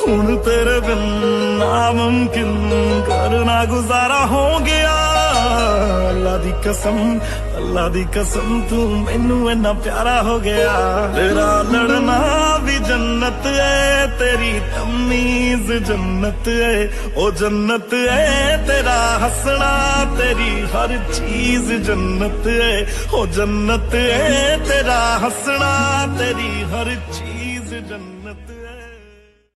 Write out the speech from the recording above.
हुण तेरे बिन नामुमकिन करना गुजारा हो गया। अल्लाह दी कसम तू मैनू इन्ना प्यारा हो गया। तेरा लड़ना भी जन्नत है, तेरी तमीज जन्नत है, ओ जन्नत है। तेरा हंसना तेरी हर चीज जन्नत है, ओ जन्नत है। तेरा हंसना तेरी हर चीज